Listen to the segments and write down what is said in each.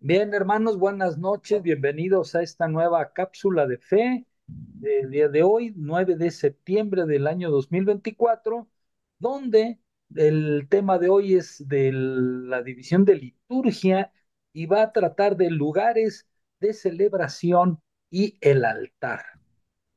Bien, hermanos, buenas noches, bienvenidos a esta nueva cápsula de fe del día de hoy, 9 de septiembre del año 2024, donde el tema de hoy es de la división de liturgia y va a tratar de lugares de celebración y el altar.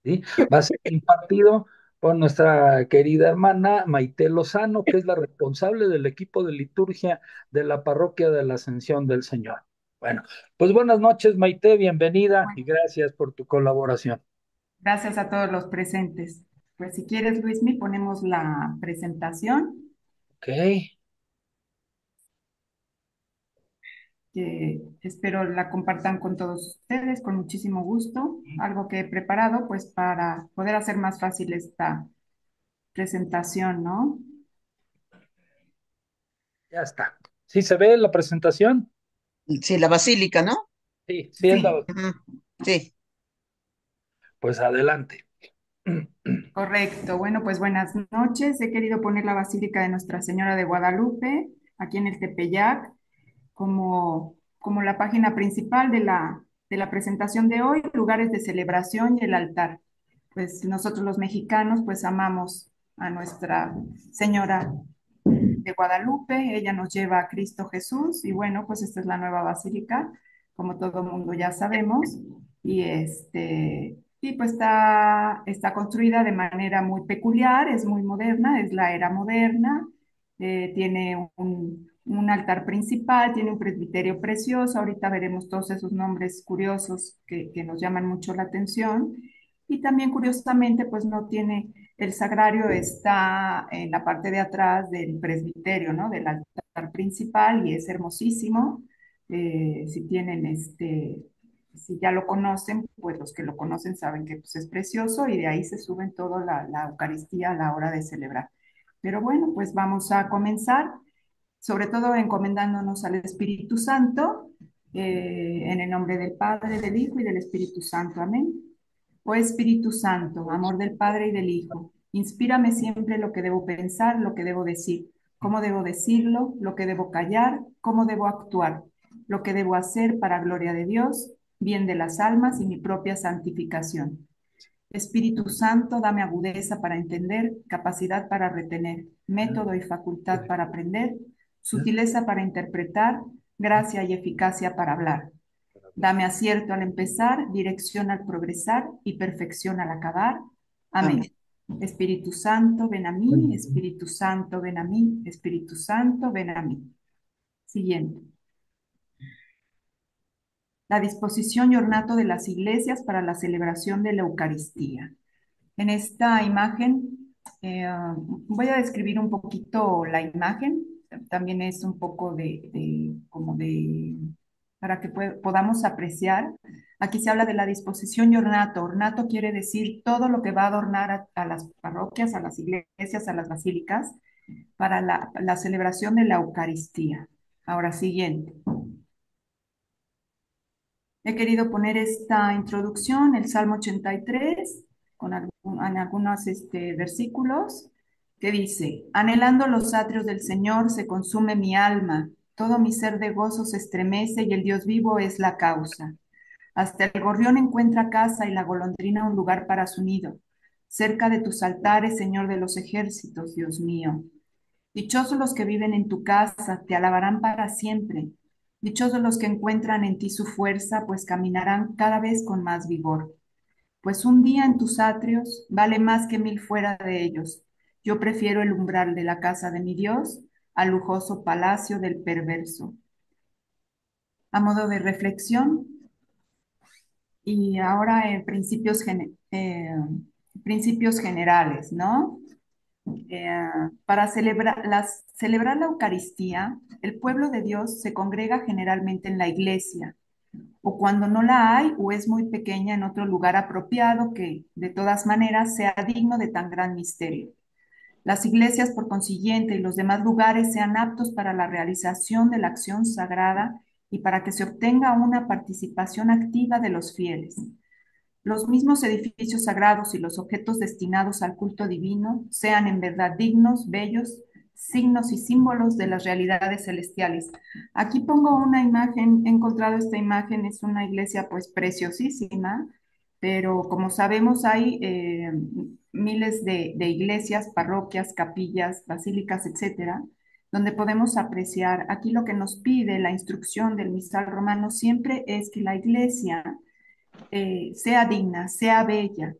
¿Sí? Va a ser impartido por nuestra querida hermana Maite Lozano, que es la responsable del equipo de liturgia de la Parroquia de la Ascensión del Señor. Bueno, pues buenas noches, Maite, bienvenida y Bueno, gracias por tu colaboración. gracias a todos los presentes. Pues si quieres, Luismi, ponemos la presentación, Ok, que espero la compartan con todos ustedes con muchísimo gusto. Algo que he preparado, pues para poder hacer más fácil esta presentación, ¿no? ya está. ¿Sí se ve la presentación? Sí, la basílica, ¿no? Sí, sí es Sí, la... Ujú. Sí. Pues adelante. correcto. Bueno, pues buenas noches. He querido poner la Basílica de Nuestra Señora de Guadalupe aquí en el Tepeyac como la página principal de la presentación de hoy, lugares de celebración y el altar. Pues nosotros los mexicanos pues amamos a Nuestra Señora de Guadalupe, ella nos lleva a Cristo Jesús y bueno, pues esta es la nueva basílica, como todo mundo ya sabemos, y pues está construida de manera muy peculiar, es muy moderna, es la era moderna, tiene un altar principal, tiene un presbiterio precioso, ahorita veremos todos esos nombres curiosos que nos llaman mucho la atención, y también curiosamente pues no tiene el sagrario está en la parte de atrás del presbiterio, ¿no? Del altar principal y es hermosísimo. Si tienen si ya lo conocen, pues los que lo conocen saben que pues, es precioso y de ahí se suben toda la Eucaristía a la hora de celebrar. Pero bueno, pues vamos a comenzar, sobre todo encomendándonos al Espíritu Santo, en el nombre del Padre, del Hijo y del Espíritu Santo. Amén. Oh Espíritu Santo, amor del Padre y del Hijo, inspírame siempre lo que debo pensar, lo que debo decir, cómo debo decirlo, lo que debo callar, cómo debo actuar, lo que debo hacer para gloria de Dios, bien de las almas y mi propia santificación. Espíritu Santo, dame agudeza para entender, capacidad para retener, método y facultad para aprender, sutileza para interpretar, gracia y eficacia para hablar. Dame acierto al empezar, dirección al progresar y perfección al acabar. Amén. Amén. Espíritu Santo, ven a mí. Espíritu Santo, ven a mí. Espíritu Santo, ven a mí. Siguiente. La disposición y ornato de las iglesias para la celebración de la Eucaristía. En esta imagen, voy a describir un poquito la imagen. También es un poco como de, para que podamos apreciar. Aquí se habla de la disposición y ornato. Ornato quiere decir todo lo que va a adornar a las parroquias, a las iglesias, a las basílicas, para la celebración de la Eucaristía. Ahora, siguiente. He querido poner esta introducción, el Salmo 83, en algunos versículos, que dice, anhelando los atrios del Señor se consume mi alma, todo mi ser de gozo se estremece y el Dios vivo es la causa. Hasta el gorrión encuentra casa y la golondrina un lugar para su nido. Cerca de tus altares, Señor de los ejércitos, Dios mío. Dichosos los que viven en tu casa, te alabarán para siempre. Dichosos los que encuentran en ti su fuerza, pues caminarán cada vez con más vigor. Pues un día en tus atrios vale más que mil fuera de ellos. Yo prefiero el umbral de la casa de mi Dios al lujoso palacio del perverso. A modo de reflexión, y ahora en principios generales, ¿no? Para celebrar la Eucaristía, el pueblo de Dios se congrega generalmente en la iglesia, o cuando no la hay o es muy pequeña en otro lugar apropiado que, de todas maneras, sea digno de tan gran misterio. Las iglesias, por consiguiente, y los demás lugares sean aptos para la realización de la acción sagrada y para que se obtenga una participación activa de los fieles. Los mismos edificios sagrados y los objetos destinados al culto divino sean en verdad dignos, bellos, signos y símbolos de las realidades celestiales. Aquí pongo una imagen, he encontrado esta imagen, es una iglesia pues preciosísima, pero como sabemos hay miles de iglesias, parroquias, capillas, basílicas, etcétera, donde podemos apreciar. Aquí lo que nos pide la instrucción del misal romano siempre es que la iglesia sea digna, sea bella,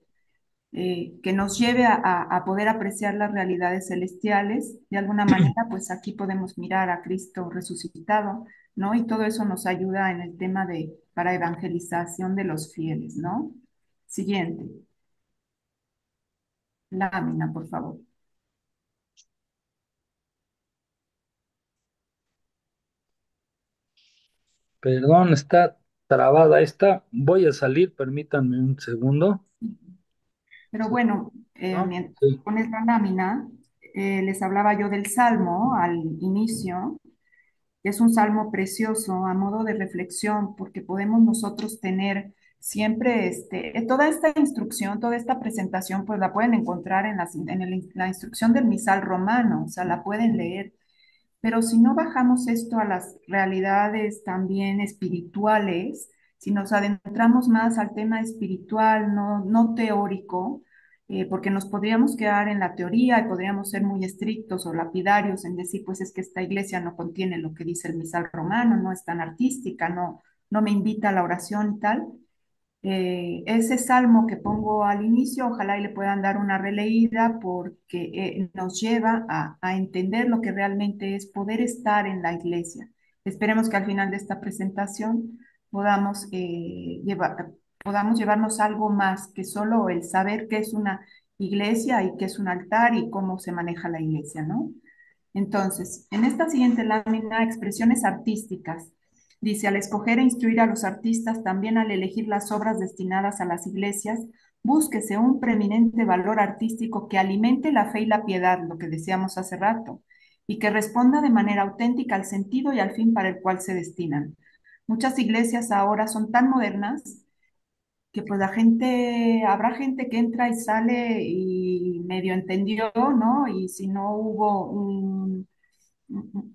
que nos lleve a poder apreciar las realidades celestiales. De alguna manera, pues aquí podemos mirar a Cristo resucitado, ¿no? Y todo eso nos ayuda en el tema para evangelización de los fieles, ¿no? Siguiente, lámina, por favor. Perdón, está trabada esta. Voy a salir, permítanme un segundo. Pero bueno, ¿No? Sí. con esta lámina les hablaba yo del Salmo al inicio. Es un salmo precioso a modo de reflexión, porque podemos nosotros tener siempre toda esta instrucción, toda esta presentación, pues la pueden encontrar la instrucción del misal romano, o sea, la pueden leer. Pero si no bajamos esto a las realidades también espirituales, si nos adentramos más al tema espiritual, no teórico, porque nos podríamos quedar en la teoría y podríamos ser muy estrictos o lapidarios en decir, pues es que esta iglesia no contiene lo que dice el misal romano, no es tan artística, no me invita a la oración y tal. Ese salmo que pongo al inicio, ojalá y le puedan dar una releída porque nos lleva a entender lo que realmente es poder estar en la iglesia. Esperemos que al final de esta presentación podamos, podamos llevarnos algo más que solo el saber qué es una iglesia y qué es un altar y cómo se maneja la iglesia, ¿no? Entonces, en esta siguiente lámina, expresiones artísticas. Dice, al escoger e instruir a los artistas, también al elegir las obras destinadas a las iglesias, búsquese un preeminente valor artístico que alimente la fe y la piedad, lo que decíamos hace rato, y que responda de manera auténtica al sentido y al fin para el cual se destinan. Muchas iglesias ahora son tan modernas que pues habrá gente que entra y sale y medio entendió, ¿no? Y si no hubo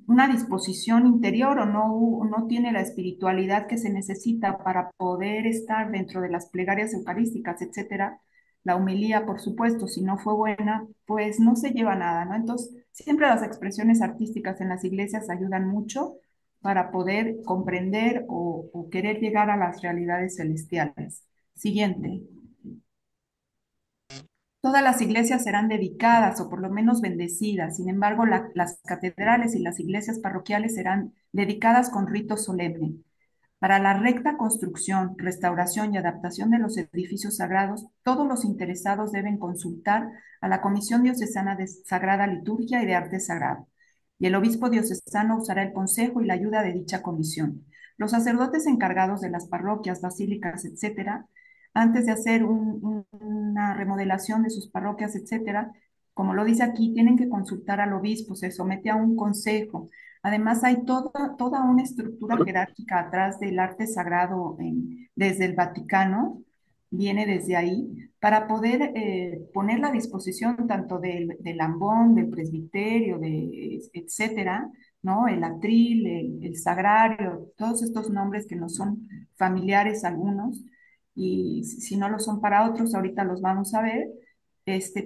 una disposición interior o no tiene la espiritualidad que se necesita para poder estar dentro de las plegarias eucarísticas, etcétera, la humilía, por supuesto, si no fue buena, pues no se lleva nada, ¿no? Entonces, siempre las expresiones artísticas en las iglesias ayudan mucho para poder comprender o querer llegar a las realidades celestiales. Siguiente. Todas las iglesias serán dedicadas o por lo menos bendecidas. Sin embargo, las catedrales y las iglesias parroquiales serán dedicadas con rito solemne. Para la recta construcción, restauración y adaptación de los edificios sagrados, todos los interesados deben consultar a la Comisión Diocesana de Sagrada Liturgia y de Arte Sagrado, y el obispo diocesano usará el consejo y la ayuda de dicha comisión. Los sacerdotes encargados de las parroquias, basílicas, etcétera, antes de hacer una remodelación de sus parroquias, etcétera, como lo dice aquí, tienen que consultar al obispo, se somete a un consejo. Además, hay toda una estructura jerárquica atrás del arte sagrado desde el Vaticano, viene desde ahí, para poder poner a disposición tanto del ambón, del presbiterio, etcétera, ¿no? El atril, el sagrario, todos estos nombres que nos son familiares algunos, y si no lo son para otros, ahorita los vamos a ver,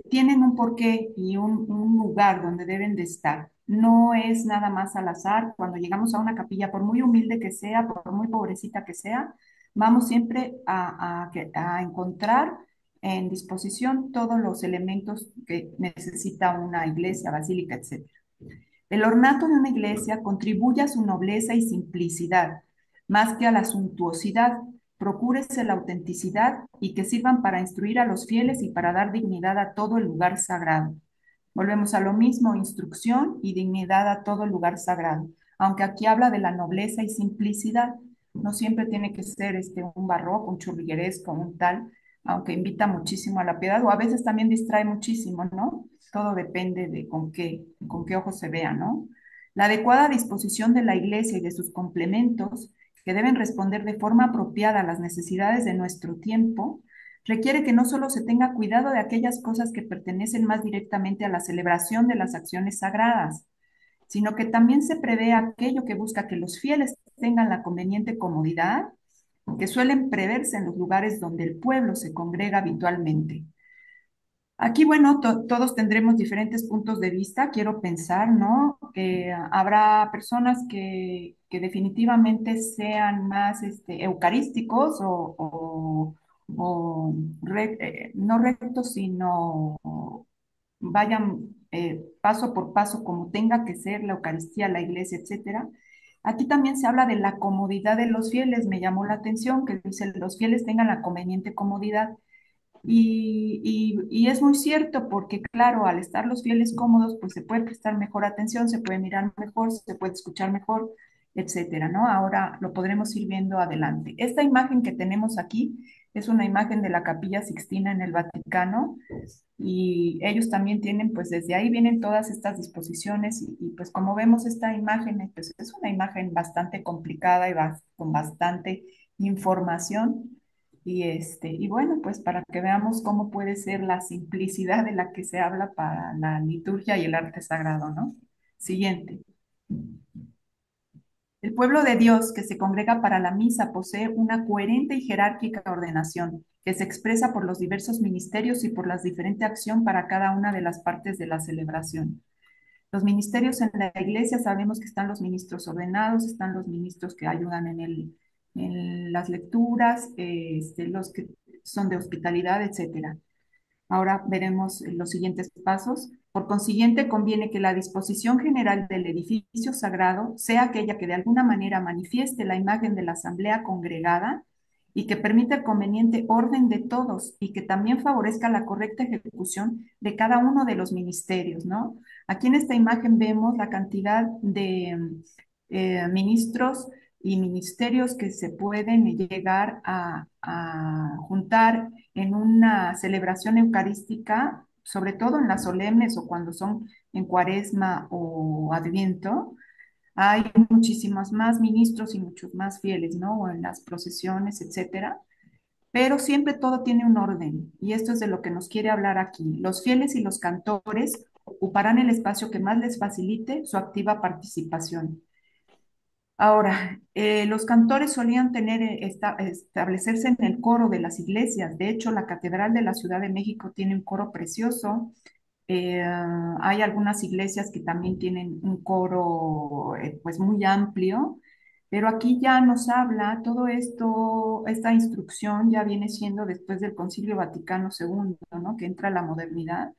tienen un porqué y un lugar donde deben de estar. No es nada más al azar. Cuando llegamos a una capilla, por muy humilde que sea, por muy pobrecita que sea, vamos siempre a encontrar en disposición todos los elementos que necesita una iglesia, basílica, etc. El ornato de una iglesia contribuye a su nobleza y simplicidad, más que a la suntuosidad. Procúrese la autenticidad y que sirvan para instruir a los fieles y para dar dignidad a todo el lugar sagrado. Volvemos a lo mismo, instrucción y dignidad a todo el lugar sagrado. Aunque aquí habla de la nobleza y simplicidad, no siempre tiene que ser un barroco, un churrigueresco, un tal, aunque invita muchísimo a la piedad, o a veces también distrae muchísimo, ¿no? Todo depende de con qué ojos se vea, ¿no? La adecuada disposición de la iglesia y de sus complementos, que deben responder de forma apropiada a las necesidades de nuestro tiempo, requiere que no solo se tenga cuidado de aquellas cosas que pertenecen más directamente a la celebración de las acciones sagradas, sino que también se prevé aquello que busca que los fieles tengan la conveniente comodidad que suelen preverse en los lugares donde el pueblo se congrega habitualmente. Aquí, bueno, todos tendremos diferentes puntos de vista. Quiero pensar, ¿no? Que habrá personas que definitivamente sean más eucarísticos o no rectos, sino vayan paso por paso como tenga que ser la Eucaristía, la iglesia, etcétera. Aquí también se habla de la comodidad de los fieles. Me llamó la atención que dice los fieles tengan la conveniente comodidad. Y es muy cierto porque, claro, al estar los fieles cómodos, pues se puede prestar mejor atención, se puede mirar mejor, se puede escuchar mejor, etcétera, ¿no? Ahora lo podremos ir viendo adelante. Esta imagen que tenemos aquí es una imagen de la Capilla Sixtina en el Vaticano y ellos también tienen, pues desde ahí vienen todas estas disposiciones pues como vemos esta imagen, pues es una imagen bastante complicada y con bastante información. Y bueno, pues para que veamos cómo puede ser la simplicidad de la que se habla para la liturgia y el arte sagrado, ¿no? Siguiente. El pueblo de Dios que se congrega para la misa posee una coherente y jerárquica ordenación que se expresa por los diversos ministerios y por la diferente acción para cada una de las partes de la celebración. Los ministerios en la iglesia sabemos que están los ministros ordenados, están los ministros que ayudan en las lecturas, los que son de hospitalidad, etcétera. Ahora veremos los siguientes pasos. Por consiguiente, conviene que la disposición general del edificio sagrado sea aquella que de alguna manera manifieste la imagen de la asamblea congregada y que permita el conveniente orden de todos y que también favorezca la correcta ejecución de cada uno de los ministerios, ¿no? Aquí en esta imagen vemos la cantidad de ministros y ministerios que se pueden llegar a juntar en una celebración eucarística, sobre todo en las solemnes o cuando son en Cuaresma o Adviento, hay muchísimos más ministros y muchos más fieles, ¿no? O en las procesiones, etcétera. Pero siempre todo tiene un orden, y esto es de lo que nos quiere hablar aquí. Los fieles y los cantores ocuparán el espacio que más les facilite su activa participación. Ahora, los cantores solían establecerse en el coro de las iglesias. De hecho, la Catedral de la Ciudad de México tiene un coro precioso. Hay algunas iglesias que también tienen un coro pues muy amplio, pero aquí ya nos habla todo esto, esta instrucción ya viene siendo después del Concilio Vaticano II, ¿no? Que entra la modernidad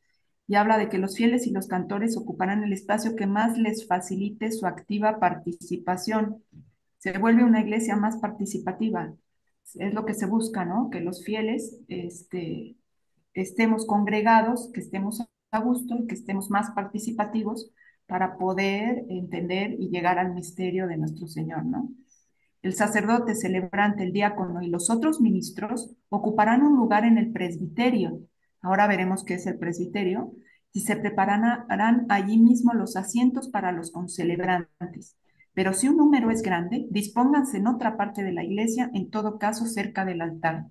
y habla de que los fieles y los cantores ocuparán el espacio que más les facilite su activa participación. Se vuelve una iglesia más participativa. Es lo que se busca, ¿no? Que los fieles estemos congregados, que estemos a gusto y que estemos más participativos para poder entender y llegar al misterio de nuestro Señor, ¿no? El sacerdote, celebrante, el diácono y los otros ministros ocuparán un lugar en el presbiterio. Ahora veremos qué es el presbiterio. Y se prepararán allí mismo los asientos para los concelebrantes. Pero si un número es grande, dispónganse en otra parte de la iglesia, en todo caso cerca del altar.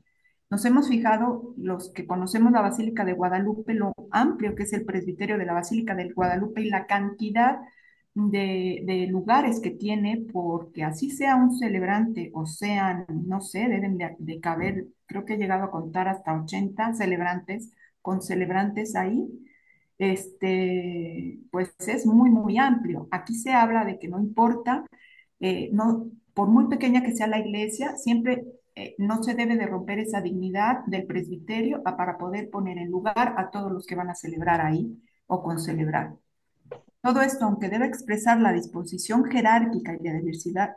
Nos hemos fijado, los que conocemos la Basílica de Guadalupe, lo amplio que es el presbiterio de la Basílica de Guadalupe y la cantidad de lugares que tiene, porque así sea un celebrante o sean, no sé, deben de caber, creo que he llegado a contar hasta 80 celebrantes, con celebrantes ahí, pues es muy, muy amplio. Aquí se habla de que no importa, no, por muy pequeña que sea la iglesia, siempre no se debe de romper esa dignidad del presbiterio para poder poner en lugar a todos los que van a celebrar ahí o con celebrar. Todo esto, aunque debe expresar la disposición jerárquica y la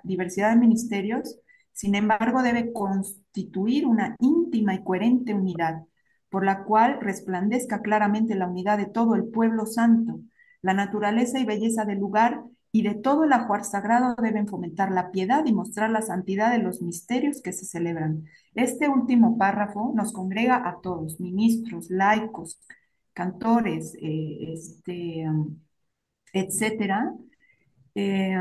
diversidad de ministerios, sin embargo debe constituir una íntima y coherente unidad, por la cual resplandezca claramente la unidad de todo el pueblo santo. La naturaleza y belleza del lugar y de todo el ajuar sagrado deben fomentar la piedad y mostrar la santidad de los misterios que se celebran. Este último párrafo nos congrega a todos, ministros, laicos, cantores, etcétera, eh,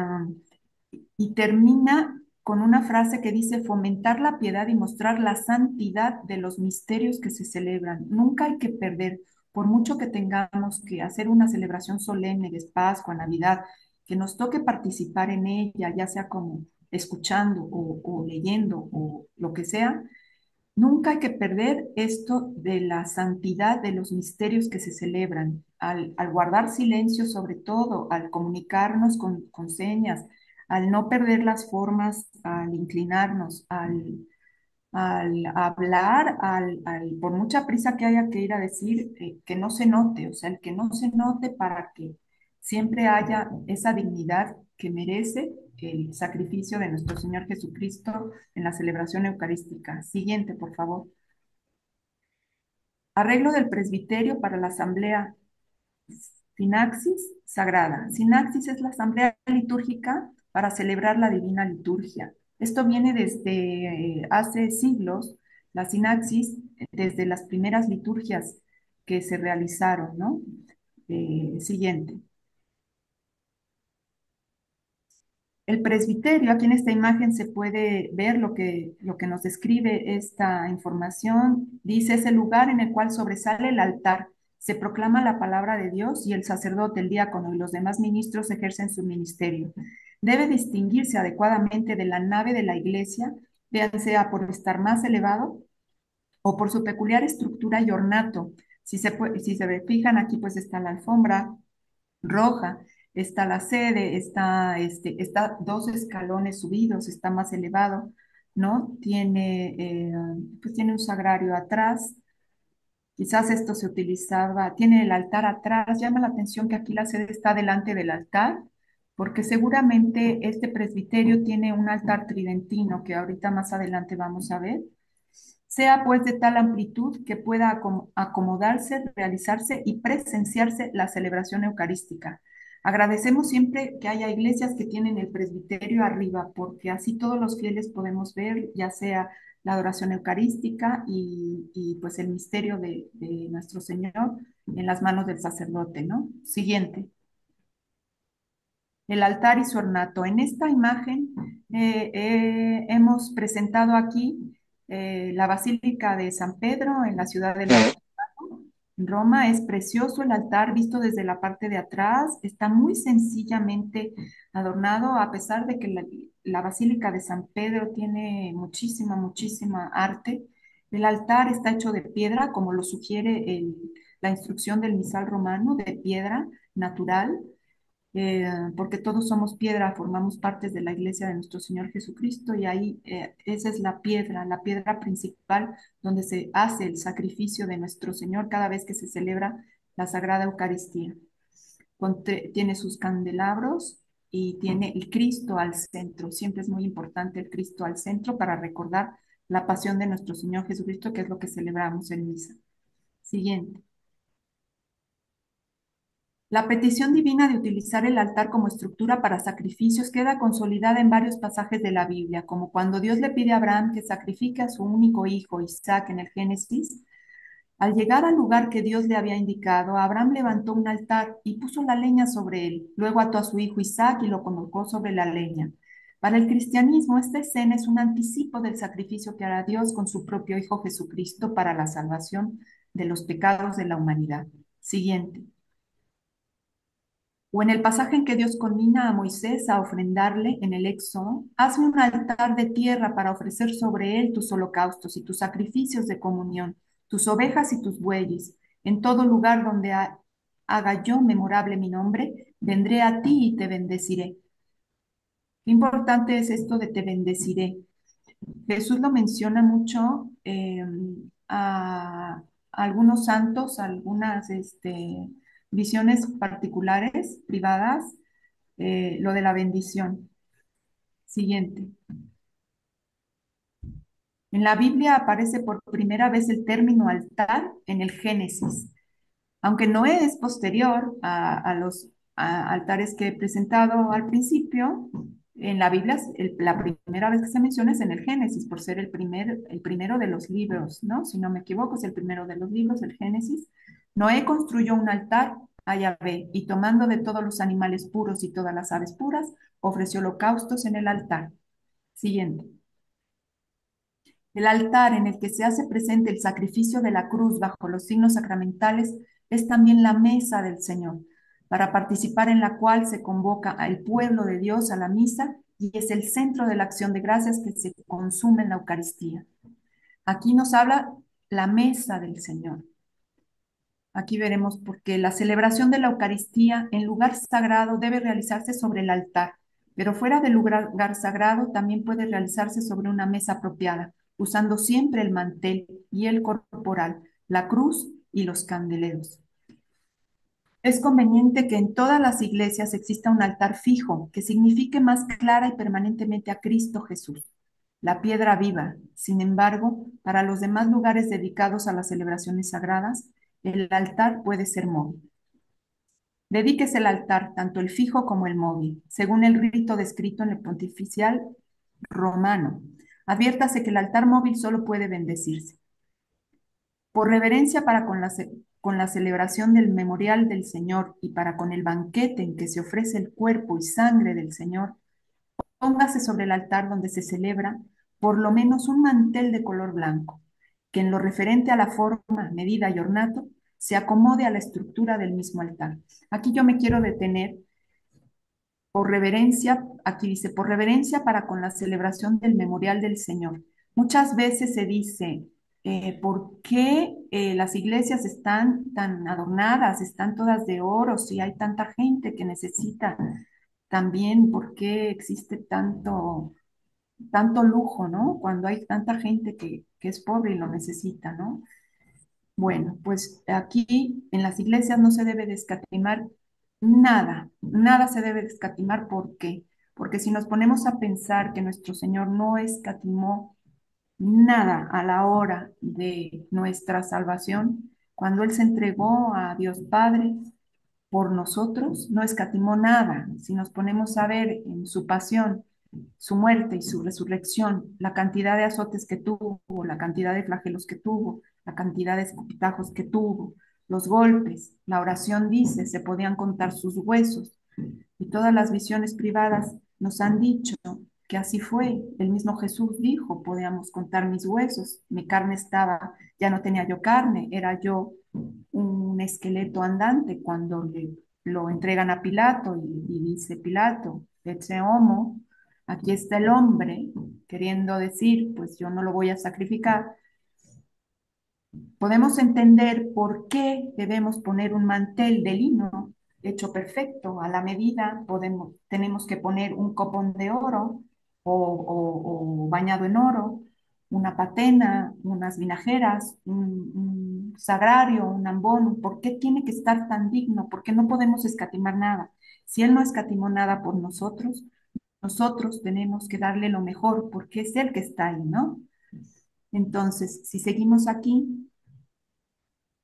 y termina con una frase que dice fomentar la piedad y mostrar la santidad de los misterios que se celebran. Nunca hay que perder, por mucho que tengamos que hacer una celebración solemne de Pascua, Navidad, que nos toque participar en ella, ya sea como escuchando o leyendo o lo que sea, nunca hay que perder esto de la santidad de los misterios que se celebran, al guardar silencio sobre todo, al comunicarnos con señas, al no perder las formas, al inclinarnos, al hablar, por mucha prisa que haya que ir a decir, que no se note, o sea, el que no se note para que siempre haya esa dignidad que merece el sacrificio de nuestro Señor Jesucristo en la celebración eucarística. Siguiente, por favor. Arreglo del presbiterio para la asamblea. Sinaxis sagrada. Sinaxis es la asamblea litúrgica para celebrar la divina liturgia. Esto viene desde hace siglos, la sinaxis, desde las primeras liturgias que se realizaron, ¿no? Siguiente. El presbiterio, aquí en esta imagen se puede ver lo que nos describe esta información. Dice, es el lugar en el cual sobresale el altar, se proclama la palabra de Dios y el sacerdote, el diácono y los demás ministros ejercen su ministerio. Debe distinguirse adecuadamente de la nave de la iglesia, ya sea por estar más elevado o por su peculiar estructura y ornato. Si se fijan aquí, pues está la alfombra roja, está la sede, está dos escalones subidos, está más elevado, ¿no? Pues tiene un sagrario atrás, quizás esto se utilizaba, tiene el altar atrás, llama la atención que aquí la sede está delante del altar, porque seguramente este presbiterio tiene un altar tridentino que ahorita más adelante vamos a ver, sea pues de tal amplitud que pueda acomodarse, realizarse y presenciarse la celebración eucarística. Agradecemos siempre que haya iglesias que tienen el presbiterio arriba, porque así todos los fieles podemos ver, ya sea la adoración eucarística y pues el misterio de nuestro Señor en las manos del sacerdote, ¿no? Siguiente. El altar y su ornato. En esta imagen hemos presentado aquí la Basílica de San Pedro en la ciudad de Roma. Es precioso el altar visto desde la parte de atrás. Está muy sencillamente adornado, a pesar de que la Basílica de San Pedro tiene muchísima, muchísima arte. El altar está hecho de piedra, como lo sugiere la instrucción del misal romano, de piedra natural, porque todos somos piedra, formamos partes de la iglesia de nuestro Señor Jesucristo y ahí esa es la piedra principal donde se hace el sacrificio de nuestro Señor cada vez que se celebra la Sagrada Eucaristía. Tiene sus candelabros y tiene el Cristo al centro. Siempre es muy importante el Cristo al centro para recordar la pasión de nuestro Señor Jesucristo, que es lo que celebramos en misa. Siguiente. La petición divina de utilizar el altar como estructura para sacrificios queda consolidada en varios pasajes de la Biblia, como cuando Dios le pide a Abraham que sacrifique a su único hijo, Isaac, en el Génesis. Al llegar al lugar que Dios le había indicado, Abraham levantó un altar y puso la leña sobre él. Luego ató a su hijo Isaac y lo colocó sobre la leña. Para el cristianismo, esta escena es un anticipo del sacrificio que hará Dios con su propio Hijo Jesucristo para la salvación de los pecados de la humanidad. Siguiente. O en el pasaje en que Dios conmina a Moisés a ofrendarle en el Éxodo, hazme un altar de tierra para ofrecer sobre él tus holocaustos y tus sacrificios de comunión, tus ovejas y tus bueyes. En todo lugar donde haga yo memorable mi nombre, vendré a ti y te bendeciré. Qué importante es esto de te bendeciré. Jesús lo menciona mucho a algunos santos, algunas visiones particulares, privadas, lo de la bendición. Siguiente. En la Biblia aparece por primera vez el término altar en el Génesis. Aunque no es posterior a los altares que he presentado al principio, en la Biblia la primera vez que se menciona es en el Génesis, por ser el primero de los libros, ¿no? Si no me equivoco, es el primero de los libros, el Génesis. Noé construyó un altar a Yahvé y tomando de todos los animales puros y todas las aves puras, ofreció holocaustos en el altar. Siguiente. El altar en el que se hace presente el sacrificio de la cruz bajo los signos sacramentales es también la mesa del Señor, para participar en la cual se convoca al pueblo de Dios a la misa y es el centro de la acción de gracias que se consume en la Eucaristía. Aquí nos habla la mesa del Señor. Aquí veremos por qué la celebración de la Eucaristía en lugar sagrado debe realizarse sobre el altar, pero fuera del lugar sagrado también puede realizarse sobre una mesa apropiada, usando siempre el mantel y el corporal, la cruz y los candeleros. Es conveniente que en todas las iglesias exista un altar fijo que signifique más clara y permanentemente a Cristo Jesús, la piedra viva. Sin embargo, para los demás lugares dedicados a las celebraciones sagradas, el altar puede ser móvil. Dedíquese el altar, tanto el fijo como el móvil, según el rito descrito en el pontificial romano. Adviértase que el altar móvil solo puede bendecirse. Por reverencia para con la celebración del memorial del Señor y para con el banquete en que se ofrece el cuerpo y sangre del Señor, póngase sobre el altar donde se celebra por lo menos un mantel de color blanco, que en lo referente a la forma, medida y ornato, se acomode a la estructura del mismo altar. Aquí yo me quiero detener por reverencia, aquí dice, por reverencia para con la celebración del memorial del Señor. Muchas veces se dice, ¿por qué las iglesias están tan adornadas, están todas de oro, si hay tanta gente que necesita también, por qué existe tanto lujo, ¿no? Cuando hay tanta gente que es pobre y lo necesita, ¿no? Bueno, pues aquí en las iglesias no se debe de escatimar nada, nada se debe de escatimar. ¿Por qué? Porque si nos ponemos a pensar que nuestro Señor no escatimó nada a la hora de nuestra salvación, cuando Él se entregó a Dios Padre por nosotros, no escatimó nada. Si nos ponemos a ver en su pasión, su muerte y su resurrección, la cantidad de azotes que tuvo, la cantidad de flagelos que tuvo, la cantidad de escupitajos que tuvo, los golpes, la oración dice, se podían contar sus huesos, y todas las visiones privadas nos han dicho que así fue. El mismo Jesús dijo, podíamos contar mis huesos, mi carne estaba, ya no tenía yo carne, era yo un esqueleto andante cuando lo entregan a Pilato y dice Pilato, ese homo, aquí está el hombre, queriendo decir, pues yo no lo voy a sacrificar. Podemos entender por qué debemos poner un mantel de lino hecho perfecto, a la medida, tenemos que poner un copón de oro o bañado en oro, una patena, unas vinajeras, un sagrario, un ambón. ¿Por qué tiene que estar tan digno? ¿Por qué no podemos escatimar nada? Si Él no escatimó nada por nosotros, nosotros tenemos que darle lo mejor porque es Él que está ahí, ¿no? Entonces, si seguimos aquí,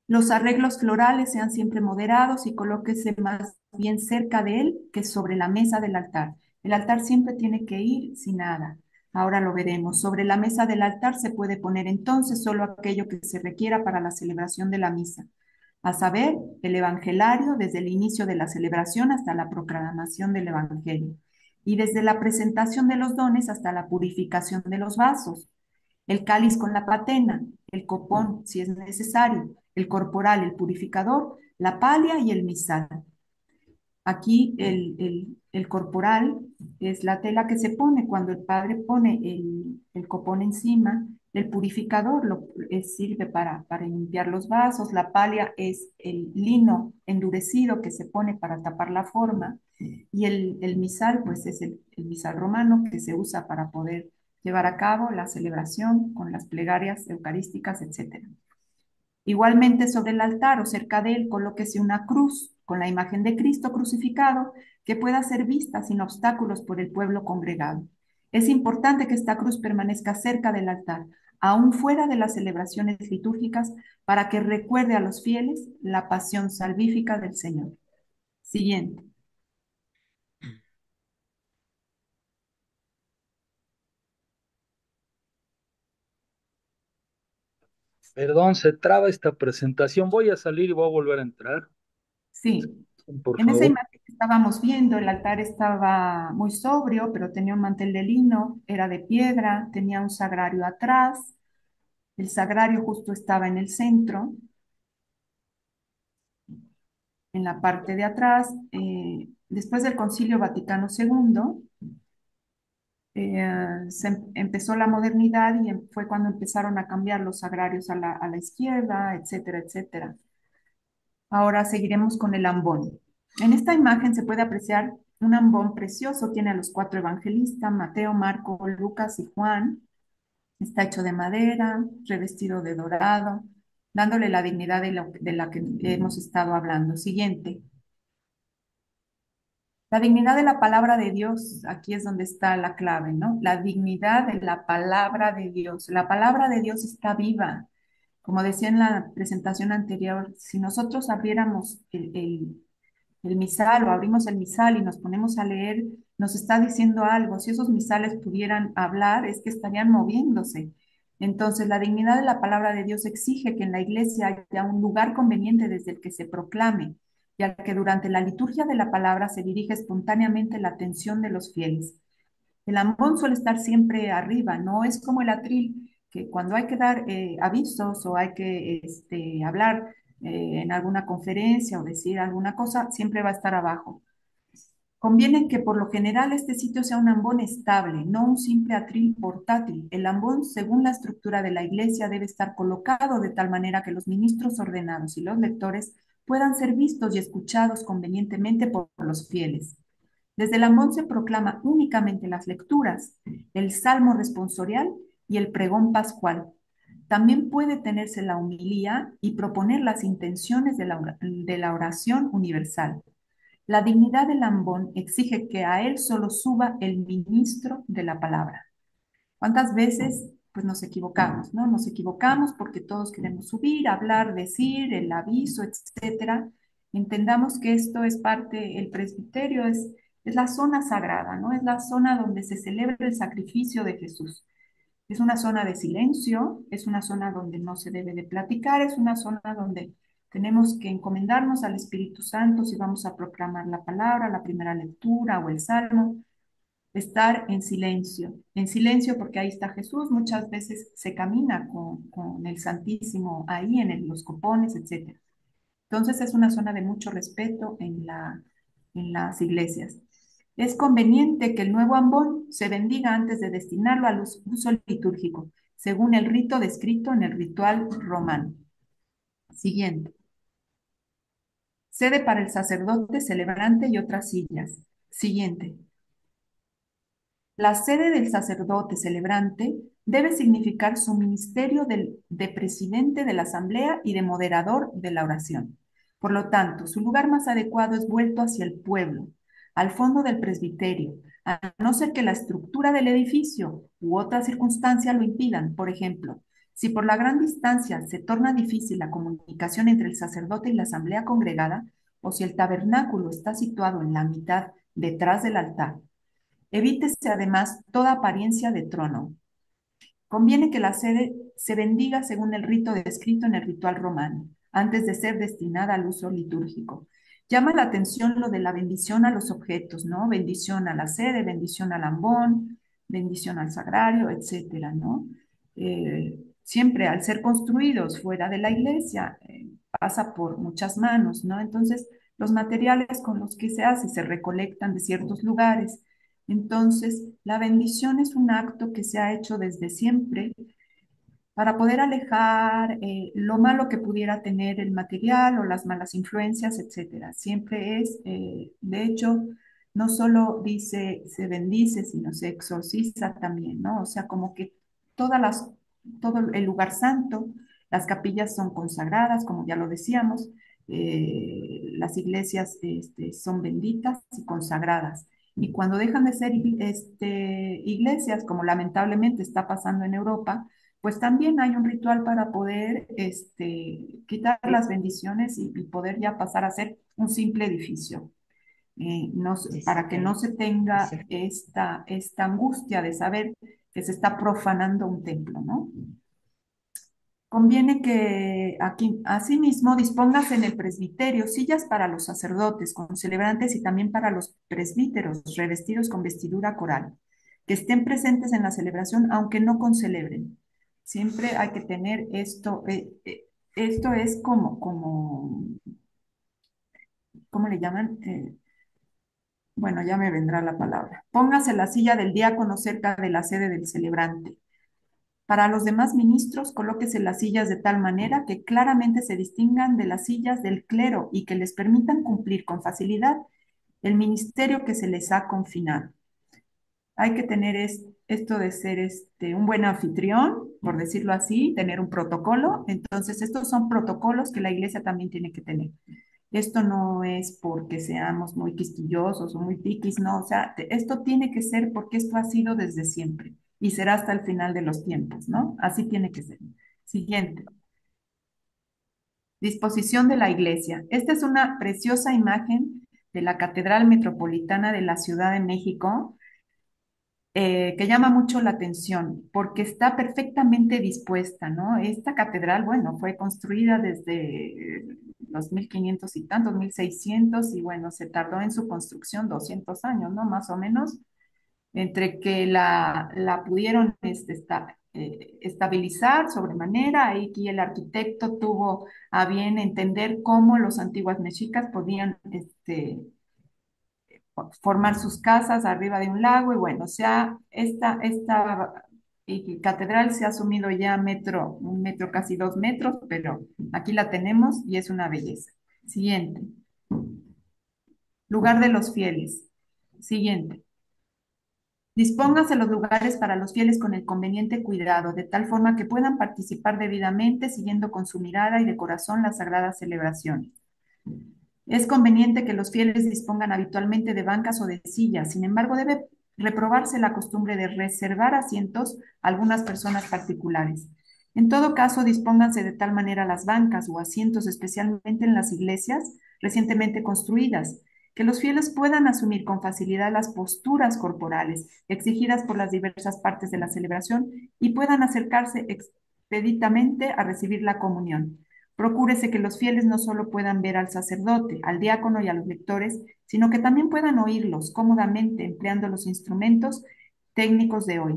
los arreglos florales sean siempre moderados y colóquese más bien cerca de él que sobre la mesa del altar. El altar siempre tiene que ir sin nada. Ahora lo veremos. Sobre la mesa del altar se puede poner entonces solo aquello que se requiera para la celebración de la misa, a saber, el evangelario desde el inicio de la celebración hasta la proclamación del evangelio, y desde la presentación de los dones hasta la purificación de los vasos, el cáliz con la patena, el copón, si es necesario, el corporal, el purificador, la palia y el misal. Aquí el corporal es la tela que se pone cuando el padre pone el copón encima. El purificador sirve para limpiar los vasos. La palia es el lino endurecido que se pone para tapar la forma. Y el misal, pues es el misal romano que se usa para poder llevar a cabo la celebración con las plegarias eucarísticas, etcétera. Igualmente sobre el altar o cerca de él colóquese una cruz con la imagen de Cristo crucificado que pueda ser vista sin obstáculos por el pueblo congregado. Es importante que esta cruz permanezca cerca del altar, aún fuera de las celebraciones litúrgicas, para que recuerde a los fieles la pasión salvífica del Señor. Siguiente. Perdón, se traba esta presentación. Voy a salir y voy a volver a entrar. Sí. por En esa favor. imagen que estábamos viendo, el altar estaba muy sobrio, pero tenía un mantel de lino, era de piedra, tenía un sagrario atrás, el sagrario justo estaba en el centro, en la parte de atrás. Después del Concilio Vaticano II, empezó la modernidad y fue cuando empezaron a cambiar los sagrarios a la izquierda, etcétera, etcétera. Ahora seguiremos con el ambón. En esta imagen se puede apreciar un ambón precioso, tiene a los cuatro evangelistas, Mateo, Marco, Lucas y Juan. Está hecho de madera, revestido de dorado, dándole la dignidad de la que hemos estado hablando. Siguiente. La dignidad de la palabra de Dios, aquí es donde está la clave, ¿no? La dignidad de la palabra de Dios. La palabra de Dios está viva. Como decía en la presentación anterior, si nosotros abriéramos el misal o abrimos el misal y nos ponemos a leer, nos está diciendo algo. Si esos misales pudieran hablar, es que estarían moviéndose. Entonces, la dignidad de la palabra de Dios exige que en la iglesia haya un lugar conveniente desde el que se proclame, ya que durante la liturgia de la palabra se dirige espontáneamente la atención de los fieles. El ambón suele estar siempre arriba, no es como el atril, que cuando hay que dar avisos o hay que hablar en alguna conferencia o decir alguna cosa, siempre va a estar abajo. Conviene que por lo general este sitio sea un ambón estable, no un simple atril portátil. El ambón, según la estructura de la iglesia, debe estar colocado de tal manera que los ministros ordenados y los lectores puedan ser vistos y escuchados convenientemente por los fieles. Desde el ambón se proclama únicamente las lecturas, el salmo responsorial y el pregón pascual. También puede tenerse la homilía y proponer las intenciones de la oración universal. La dignidad del ambón exige que a él solo suba el ministro de la palabra. ¿Cuántas veces pues nos equivocamos, ¿no? Nos equivocamos porque todos queremos subir, hablar, decir, el aviso, etcétera. Entendamos que esto es parte, el presbiterio es la zona sagrada, ¿no? Es la zona donde se celebra el sacrificio de Jesús. Es una zona de silencio, es una zona donde no se debe de platicar, es una zona donde tenemos que encomendarnos al Espíritu Santo si vamos a proclamar la palabra, la primera lectura o el salmo, estar en silencio porque ahí está Jesús, muchas veces se camina con el Santísimo ahí en los copones, etc. Entonces es una zona de mucho respeto en las iglesias. Es conveniente que el nuevo ambón se bendiga antes de destinarlo al uso litúrgico, según el rito descrito en el ritual romano. Siguiente. Sede para el sacerdote celebrante y otras sillas. Siguiente. La sede del sacerdote celebrante debe significar su ministerio de presidente de la asamblea y de moderador de la oración. Por lo tanto, su lugar más adecuado es vuelto hacia el pueblo, al fondo del presbiterio, a no ser que la estructura del edificio u otra circunstancia lo impidan. Por ejemplo, si por la gran distancia se torna difícil la comunicación entre el sacerdote y la asamblea congregada, o si el tabernáculo está situado en la mitad detrás del altar, evítese además toda apariencia de trono. Conviene que la sede se bendiga según el rito descrito en el ritual romano, antes de ser destinada al uso litúrgico. Llama la atención lo de la bendición a los objetos, ¿no? Bendición a la sede, bendición al ambón, bendición al sagrario, etcétera, ¿no? Siempre al ser construidos fuera de la iglesia, pasa por muchas manos, ¿no? Entonces, los materiales con los que se hace se recolectan de ciertos lugares. Entonces, la bendición es un acto que se ha hecho desde siempre para poder alejar lo malo que pudiera tener el material o las malas influencias, etcétera. Siempre es, de hecho, no solo dice se bendice, sino se exorciza también, ¿no? O sea, como que todas las, todo el lugar santo, las capillas son consagradas, como ya lo decíamos, las iglesias son benditas y consagradas. Y cuando dejan de ser iglesias, como lamentablemente está pasando en Europa, pues también hay un ritual para poder quitar las bendiciones y poder ya pasar a ser un simple edificio. Para que no se tenga esta angustia de saber que se está profanando un templo, ¿no? Conviene que aquí, asimismo, dispongas en el presbiterio sillas para los sacerdotes, con celebrantes y también para los presbíteros revestidos con vestidura coral, que estén presentes en la celebración, aunque no concelebren. Siempre hay que tener esto, esto es ¿cómo le llaman? Bueno, ya me vendrá la palabra. Póngase la silla del diácono cerca de la sede del celebrante. Para los demás ministros, colóquese las sillas de tal manera que claramente se distingan de las sillas del clero y que les permitan cumplir con facilidad el ministerio que se les ha confinado. Hay que tener esto de ser un buen anfitrión, por decirlo así, tener un protocolo. Entonces, estos son protocolos que la iglesia también tiene que tener. Esto no es porque seamos muy quisquillosos o muy piquis, no, o sea, esto tiene que ser porque esto ha sido desde siempre y será hasta el final de los tiempos, ¿no? Así tiene que ser. Siguiente. Disposición de la iglesia. Esta es una preciosa imagen de la Catedral Metropolitana de la Ciudad de México, que llama mucho la atención porque está perfectamente dispuesta, ¿no? Esta catedral, bueno, fue construida desde los 1500 y tantos, 1600, y bueno, se tardó en su construcción 200 años, ¿no? Más o menos, entre que la pudieron estabilizar sobremanera, ahí que el arquitecto tuvo a bien entender cómo los antiguos mexicas podían formar sus casas arriba de un lago y bueno, o sea, esta catedral se ha sumido ya un metro, casi 2 metros, pero aquí la tenemos y es una belleza. Siguiente. Lugar de los fieles. Siguiente. Dispóngase los lugares para los fieles con el conveniente cuidado, de tal forma que puedan participar debidamente, siguiendo con su mirada y de corazón las sagradas celebraciones. Es conveniente que los fieles dispongan habitualmente de bancas o de sillas, sin embargo, debe reprobarse la costumbre de reservar asientos a algunas personas particulares. En todo caso, dispónganse de tal manera las bancas o asientos, especialmente en las iglesias recientemente construidas, que los fieles puedan asumir con facilidad las posturas corporales exigidas por las diversas partes de la celebración y puedan acercarse expeditamente a recibir la comunión. Procúrese que los fieles no solo puedan ver al sacerdote, al diácono y a los lectores, sino que también puedan oírlos cómodamente empleando los instrumentos técnicos de hoy.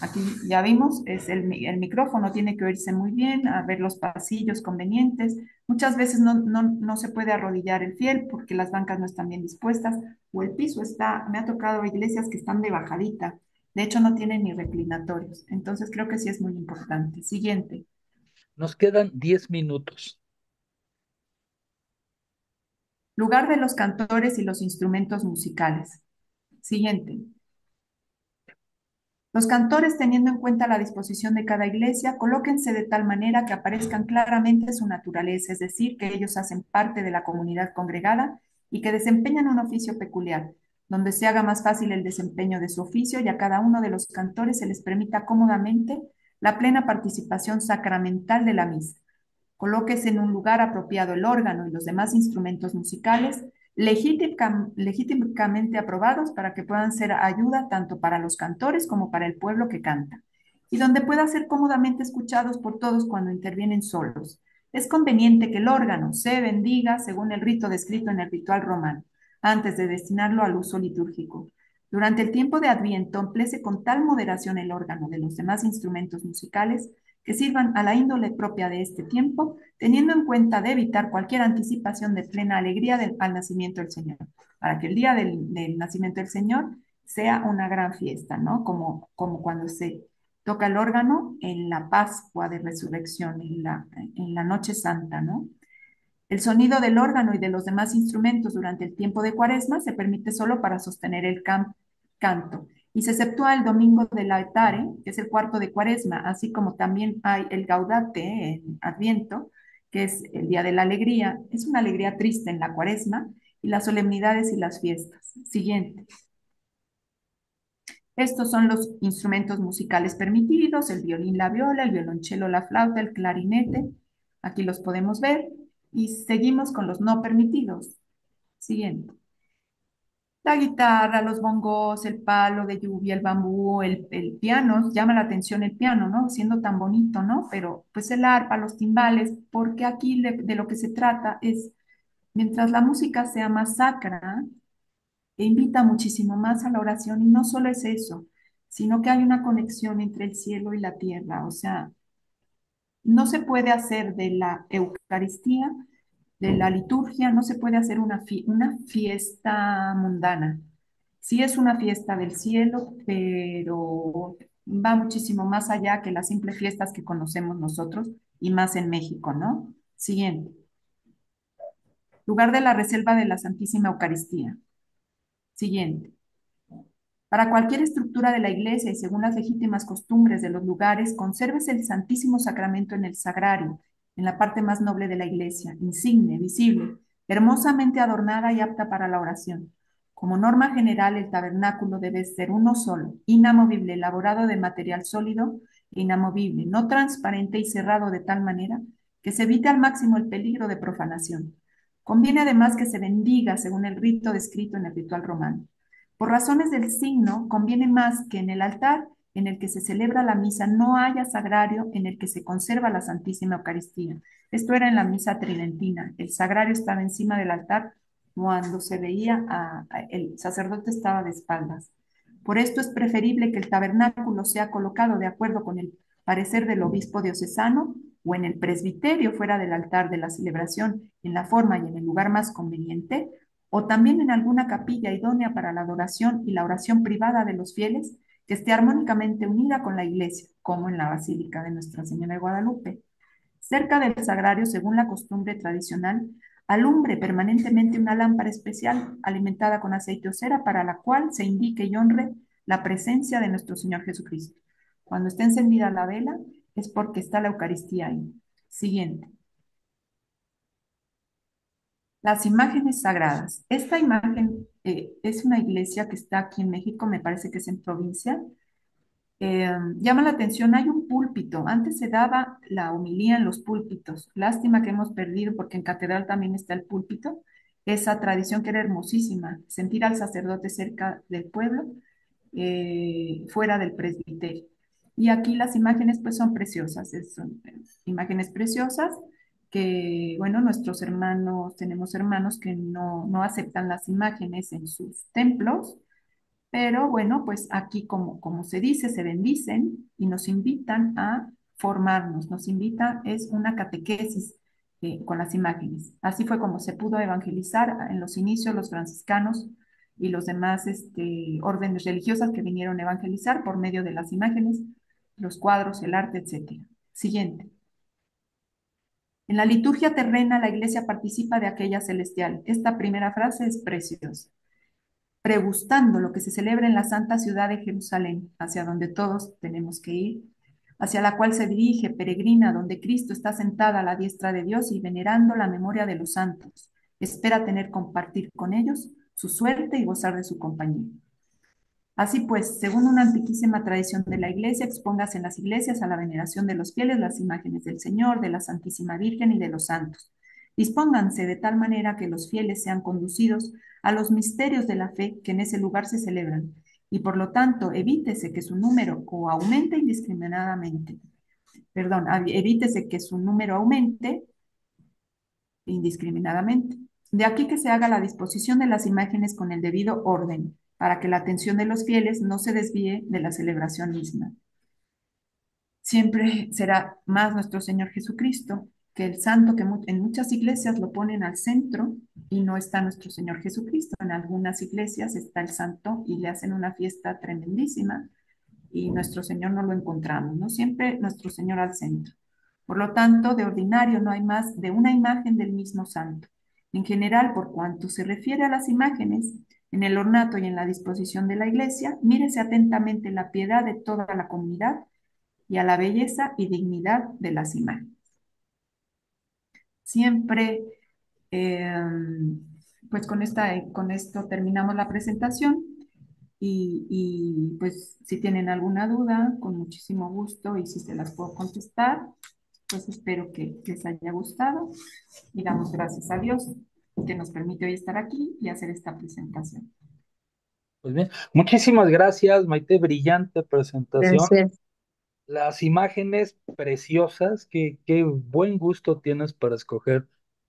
Aquí ya vimos, el micrófono tiene que oírse muy bien, a ver los pasillos convenientes. Muchas veces no se puede arrodillar el fiel porque las bancas no están bien dispuestas o el piso me ha tocado iglesias que están de bajadita, de hecho no tienen ni reclinatorios. Entonces creo que sí es muy importante. Siguiente. Nos quedan 10 minutos. Lugar de los cantores y los instrumentos musicales. Siguiente. Los cantores, teniendo en cuenta la disposición de cada iglesia, colóquense de tal manera que aparezcan claramente su naturaleza, es decir, que ellos hacen parte de la comunidad congregada y que desempeñan un oficio peculiar, donde se haga más fácil el desempeño de su oficio y a cada uno de los cantores se les permita cómodamente la plena participación sacramental de la misa. Colóquese en un lugar apropiado el órgano y los demás instrumentos musicales legítimamente aprobados para que puedan ser ayuda tanto para los cantores como para el pueblo que canta, y donde puedan ser cómodamente escuchados por todos cuando intervienen solos. Es conveniente que el órgano se bendiga según el rito descrito en el ritual romano, antes de destinarlo al uso litúrgico. Durante el tiempo de Adviento, empléese con tal moderación el órgano de los demás instrumentos musicales que sirvan a la índole propia de este tiempo, teniendo en cuenta de evitar cualquier anticipación de plena alegría al nacimiento del Señor, para que el día del nacimiento del Señor sea una gran fiesta, ¿no? Como cuando se toca el órgano en la Pascua de Resurrección, en la Noche Santa, ¿no? El sonido del órgano y de los demás instrumentos durante el tiempo de Cuaresma se permite solo para sostener el canto y se exceptúa el domingo de Laetare, que es el cuarto de Cuaresma, así como también hay el Gaudate en Adviento, que es el día de la alegría. Es una alegría triste en la Cuaresma y las solemnidades y las fiestas. Siguiente. Estos son los instrumentos musicales permitidos: el violín, la viola, el violonchelo, la flauta, el clarinete. Aquí los podemos ver y seguimos con los no permitidos. Siguiente. La guitarra, los bongos, el palo de lluvia, el bambú, el piano, llama la atención el piano, ¿no? Siendo tan bonito, ¿no? Pero pues el arpa, los timbales, porque aquí de lo que se trata es, mientras la música sea más sacra, e invita muchísimo más a la oración, y no solo es eso, sino que hay una conexión entre el cielo y la tierra, o sea, no se puede hacer de la Eucaristía, de la liturgia, no se puede hacer una fiesta mundana. Sí es una fiesta del cielo, pero va muchísimo más allá que las simples fiestas que conocemos nosotros y más en México, ¿no? Siguiente. Lugar de la reserva de la Santísima Eucaristía. Siguiente. Para cualquier estructura de la iglesia y según las legítimas costumbres de los lugares, consérvese el Santísimo Sacramento en el sagrario, en la parte más noble de la iglesia, insigne, visible, hermosamente adornada y apta para la oración. Como norma general, el tabernáculo debe ser uno solo, inamovible, elaborado de material sólido e inamovible, no transparente y cerrado de tal manera que se evite al máximo el peligro de profanación. Conviene además que se bendiga según el rito descrito en el ritual romano. Por razones del signo, conviene más que en el altar en el que se celebra la misa no haya sagrario en el que se conserva la Santísima Eucaristía. Esto era en la misa tridentina. El sagrario estaba encima del altar cuando se veía, el sacerdote estaba de espaldas. Por esto es preferible que el tabernáculo sea colocado de acuerdo con el parecer del obispo diocesano o en el presbiterio fuera del altar de la celebración, en la forma y en el lugar más conveniente, o también en alguna capilla idónea para la adoración y la oración privada de los fieles, que esté armónicamente unida con la iglesia, como en la Basílica de Nuestra Señora de Guadalupe. Cerca del sagrario, según la costumbre tradicional, alumbre permanentemente una lámpara especial alimentada con aceite o cera para la cual se indique y honre la presencia de nuestro Señor Jesucristo. Cuando esté encendida la vela, es porque está la Eucaristía ahí. Siguiente. Las imágenes sagradas. Esta imagen es una iglesia que está aquí en México, me parece que es en provincia. Llama la atención, hay un púlpito. Antes se daba la homilía en los púlpitos. Lástima que hemos perdido porque en catedral también está el púlpito. Esa tradición que era hermosísima, sentir al sacerdote cerca del pueblo, fuera del presbiterio. Y aquí las imágenes pues son preciosas, son imágenes preciosas que, bueno, nuestros hermanos, tenemos hermanos que no aceptan las imágenes en sus templos, pero bueno, pues aquí como se dice, se bendicen y nos invitan a formarnos, nos invita, es una catequesis con las imágenes. Así fue como se pudo evangelizar en los inicios los franciscanos y los demás órdenes religiosas que vinieron a evangelizar por medio de las imágenes, los cuadros, el arte, etcétera. Siguiente. En la liturgia terrena, la iglesia participa de aquella celestial. Esta primera frase es preciosa. Pregustando lo que se celebra en la santa ciudad de Jerusalén, hacia donde todos tenemos que ir, hacia la cual se dirige, peregrina, donde Cristo está sentada a la diestra de Dios y venerando la memoria de los santos. Espera tener compartir con ellos su suerte y gozar de su compañía. Así pues, según una antiquísima tradición de la Iglesia, expóngase en las iglesias a la veneración de los fieles las imágenes del Señor, de la Santísima Virgen y de los santos. Dispónganse de tal manera que los fieles sean conducidos a los misterios de la fe que en ese lugar se celebran, y por lo tanto evítese que su número o aumente indiscriminadamente. Perdón, evítese que su número aumente indiscriminadamente. De aquí que se haga la disposición de las imágenes con el debido orden, para que la atención de los fieles no se desvíe de la celebración misma. Siempre será más nuestro Señor Jesucristo que el santo que en muchas iglesias lo ponen al centro y no está nuestro Señor Jesucristo. En algunas iglesias está el santo y le hacen una fiesta tremendísima y nuestro Señor no lo encontramos, ¿no? Siempre nuestro Señor al centro. Por lo tanto, de ordinario no hay más de una imagen del mismo santo. En general, por cuanto se refiere a las imágenes, en el ornato y en la disposición de la iglesia, mírese atentamente la piedad de toda la comunidad y a la belleza y dignidad de las imágenes. Siempre, eh, pues con esto terminamos la presentación pues si tienen alguna duda, con muchísimo gusto y si se las puedo contestar, pues espero que les haya gustado y damos gracias a Dios que nos permite hoy estar aquí y hacer esta presentación. Pues bien, muchísimas gracias, Maite, brillante presentación. Gracias. Las imágenes preciosas, qué buen gusto tienes para escoger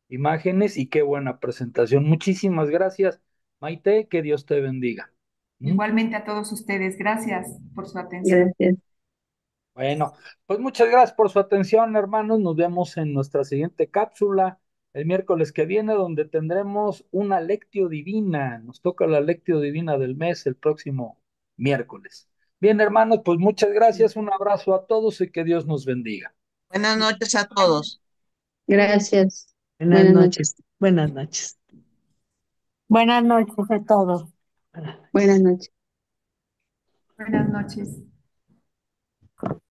imágenes y qué buena presentación. Muchísimas gracias, Maite, que Dios te bendiga. ¿Mm? Igualmente a todos ustedes, gracias por su atención. Gracias. Bueno, pues muchas gracias por su atención, hermanos. Nos vemos en nuestra siguiente cápsula el miércoles que viene, donde tendremos una lectio divina. Nos toca la lectio divina del mes el próximo miércoles. Bien, hermanos, pues muchas gracias. Un abrazo a todos y que Dios nos bendiga. Buenas noches a todos. Gracias. Buenas Buenas noches. noches. Buenas noches. Buenas noches a todos. Buenas noches. Buenas noches.